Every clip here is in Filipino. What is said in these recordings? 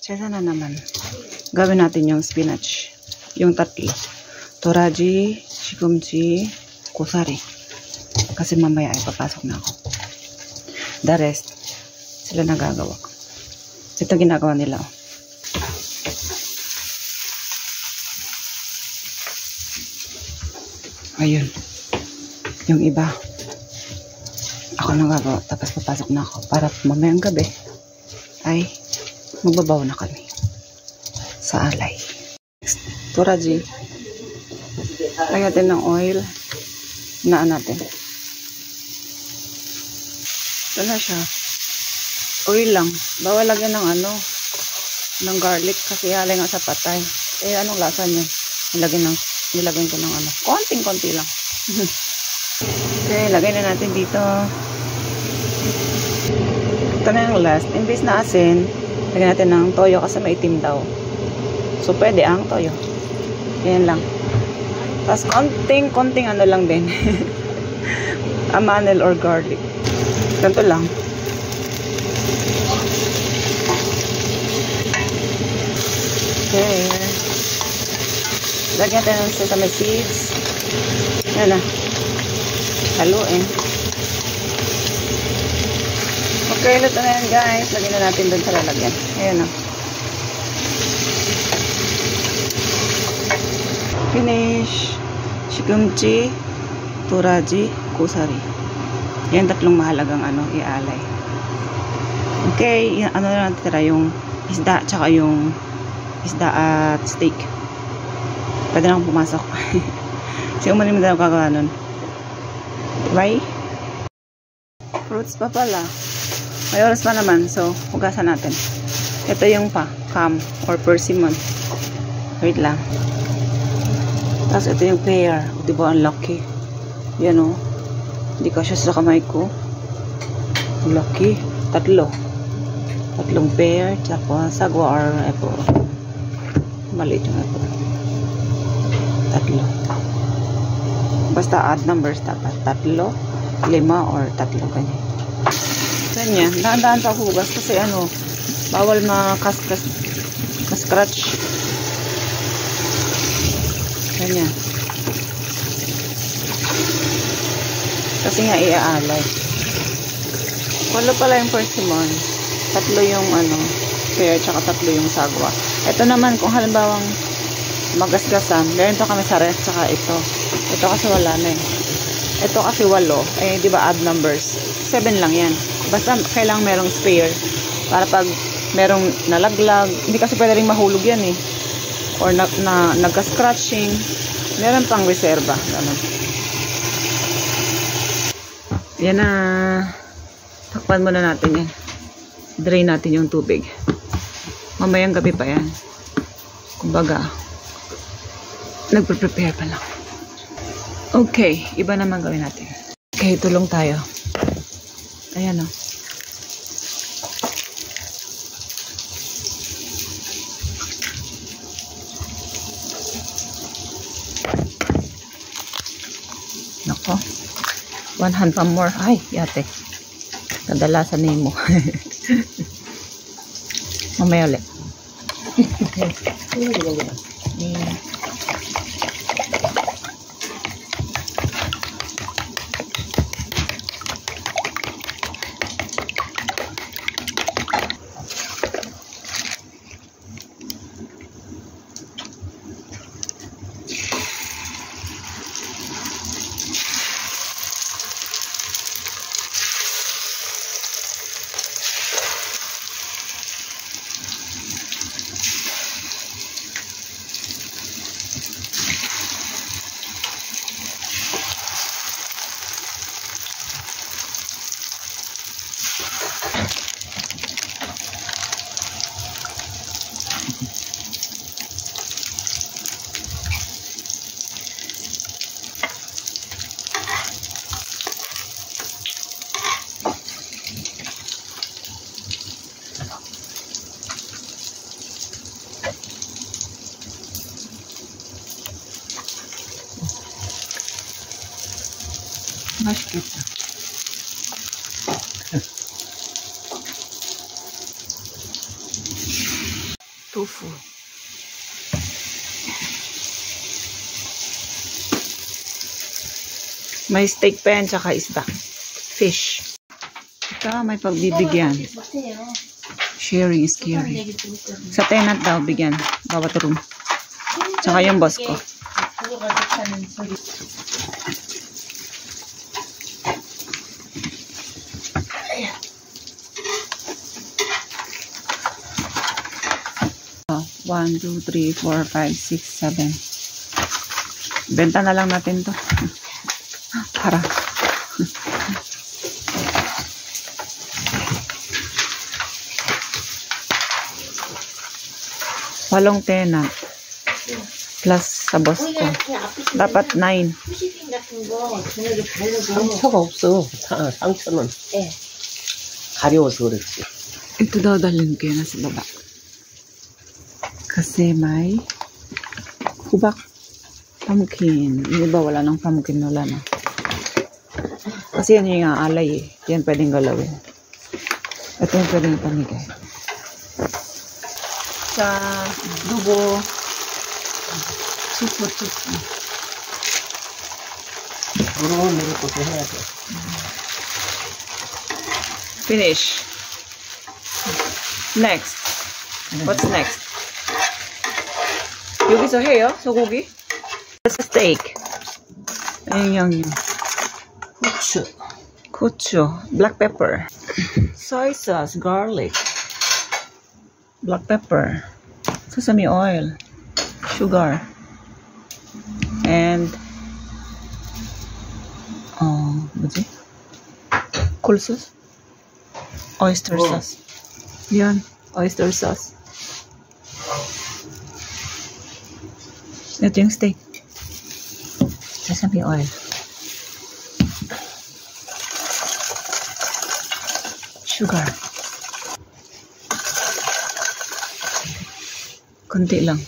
Tsaka na naman. Gawin natin yung spinach. Yung tatlo. Toraji, shikumchi, kusari. Kasi mamaya ay papasok na ako. The rest, sila nagagawa. Ito ginagawa nila. Ayun. Yung iba. Ako nagagawa. Tapos papasok na ako. Para mamayang gabi ay magbabaw na kami. Sa alay. Toraji. Lagyan natin ng oil. Hinaan natin. Ito na siya. Oil lang. Bawal lagyan ng ng garlic kasi halay nga sa patay. Eh, anong lasa niya? Nilagyan ko ng konting-konti lang. Okay, lagay na natin dito. Ito na yung last. Imbis na asin, lagyan natin ng toyo kasi maitim daw. So, pwede ang toyo. Yan lang. Tapos, konting lang din. Amanel or garlic. Ganito lang. Okay. Lagyan natin ng sesame seeds. Yan na. Haluin. Okay, luto na yan guys. Lagyan na natin doon sa lalagyan. Ayan na. Finish. Shikumchi, toraji, kusari. Yan tatlong mahalagang ialay. Okay, na natitira yung isda tsaka yung isda at steak. Pwede na akong pumasok. Kasi umalim na ako kagawa nun. Bye. Fruits pa pala. May oras pa naman. So, hugasan natin. Ito yung cam or persimmon. Wait lang. Tapos ito yung pear. Diba ang laki? Yan o. Hindi kasya sa kamay ko. Laki. Tatlong pear. Tsaka sagwa or apple. Maliit yung apple. Tatlo. Basta odd numbers dapat. 3, 5, or 3 ganyan. Ganyan. Dahan-dahan sa hugas kasi bawal ma-scratch. Ganyan. Kasi nga iaalay. Wala pala yung persimmon. 3 yung pear, tsaka 3 yung sagwa. Ito naman kung halimbawang magasgasan, meron to kami sa rest, tsaka ito. Ito kasi wala na eh. Ito kasi 8. Eh, di ba odd numbers? 7 lang yan. Basta kailangang merong spare. Para pag merong nalaglag, hindi kasi pwede rin mahulog yan eh. Or nagka-scratching, meron pang reserva. Ganun. Yan na. Takpan muna natin yan. Drain natin yung tubig. Mamayang gabi pa yan. Kumbaga, nagpe-prepare pa lang. Okay, iba naman gawin natin. Okay, tulong tayo. Ayan o. Nako. 1 hand pa more. Ay, yate. Kadalasan mo. Mamaya ulit. 맛있겠다. tofu. May steak pa yan, tsaka isda. Fish. Ito, may pagbibigyan. Sharing is caring. Sa tenant daw, bigyan. Bawat room. Tsaka yung boss ko. Oh, 1, 2, 3, 4, 5, 6, 7. Benta na lang natin to. Para. Walong tenant. Plus sa boss ko. Dapat 9. 상처가 없어. 3,000원. 가려워서 그랬지. Ito daw dalhin ko na sa baba. Kasi may hubak pumpkin. Yung iba wala ng pumpkin, wala na. Kasi yan yung alay eh. Yan pwedeng galawin. Ito yung pwedeng pamigay. Sa dugo, super. 내릴 것도 해야 돼. Finish. Next. What's next? 여기서 해요? 소고기? That's a steak. ayun yung 고추, black pepper, soy sauce, garlic, black pepper, sesame oil, sugar, and 뭐지? cool sauce, oyster sauce. Yan, oyster sauce. Ito yung steak. Sesame oil. Sugar. Kunti lang.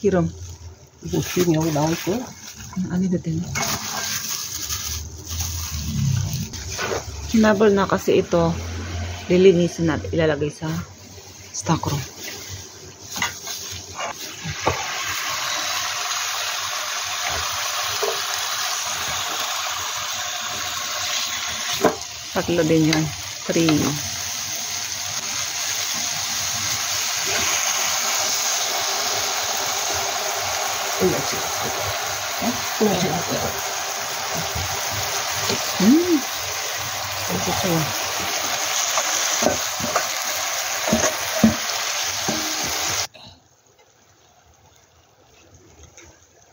Hirom. 이거 기름이 여기 나올 거야? Ano natin? Hinabol na kasi ito. Lilinisin natin. Ilalagay sa stockroom. Tatlo din yun. 3. Ito.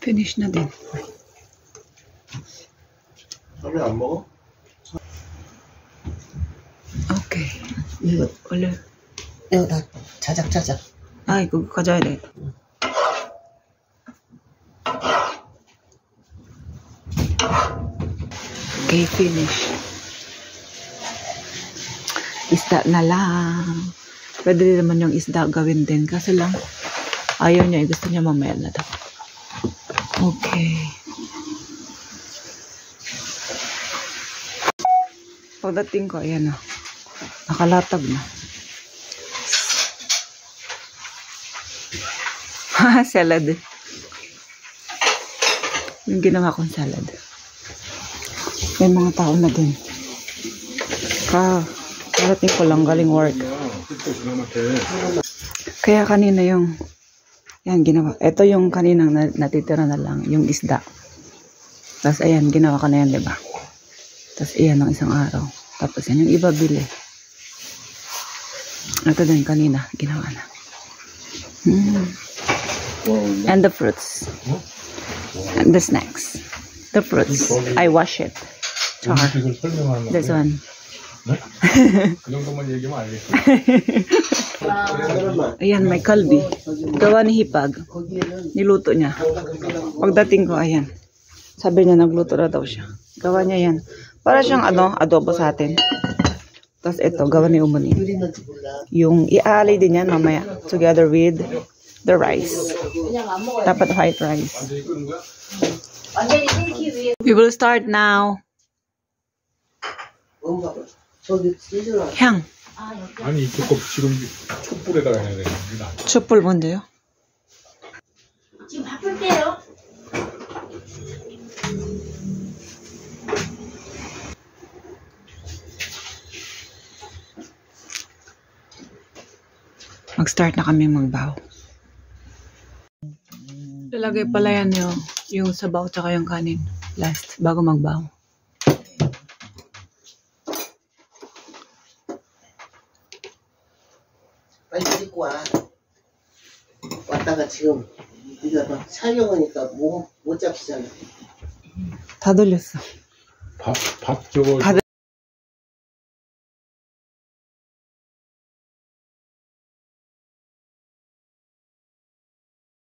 Finish na din. 원래 안 먹어? Okay. 이거 원래 이거 다 자작. 아 이거 가져야 돼. Okay, finish. Isda na lang. Pwede din naman yung isda gawin din. Kasi lang, ayaw niya. Gusto niya mamaya na daw. Okay. Pagdating ko, ayan na. Nakalatag na. Salad. Yung ginawa kong salad. May mga tao na din. Karating ko lang galing work. Kaya kanina yung yan ginawa. Ito yung kaninang natitira na lang. Yung isda. Tapos ayan, ginawa ko na yan, diba? Tapos ayan ng isang araw. Tapos yan yung iba bili. Ito din kanina, ginawa na. And the fruits. And the snacks. The fruits. I wash it. Char. This one. Ayan, may kalbi. Gawa ni Hipag. Niluto niya. Pagdating ko, ayan. Sabi niya, nagluto na daw siya. Gawa niya yan. Para siyang adobo sa atin. Tapos ito, gawa ni Umani. Yung iaalay din yan mamaya. Together with the rice. Dapat white rice. We will start now. 저기 찢으라. 향. 아니 조금 지금 촛불에다가 해야 되는 게 나아. 촛불 뭔데요? 지금 바쁠 때요. Mag-start na kami magbaw. Lalagay pala yan yung sabaw tsaka yung kanin. Last, bago magbaw. 빨리 데리고 와. 왔다가 지금 네가 막 촬영하니까 못 잡히잖아. 다 돌렸어. 밥 저거 밥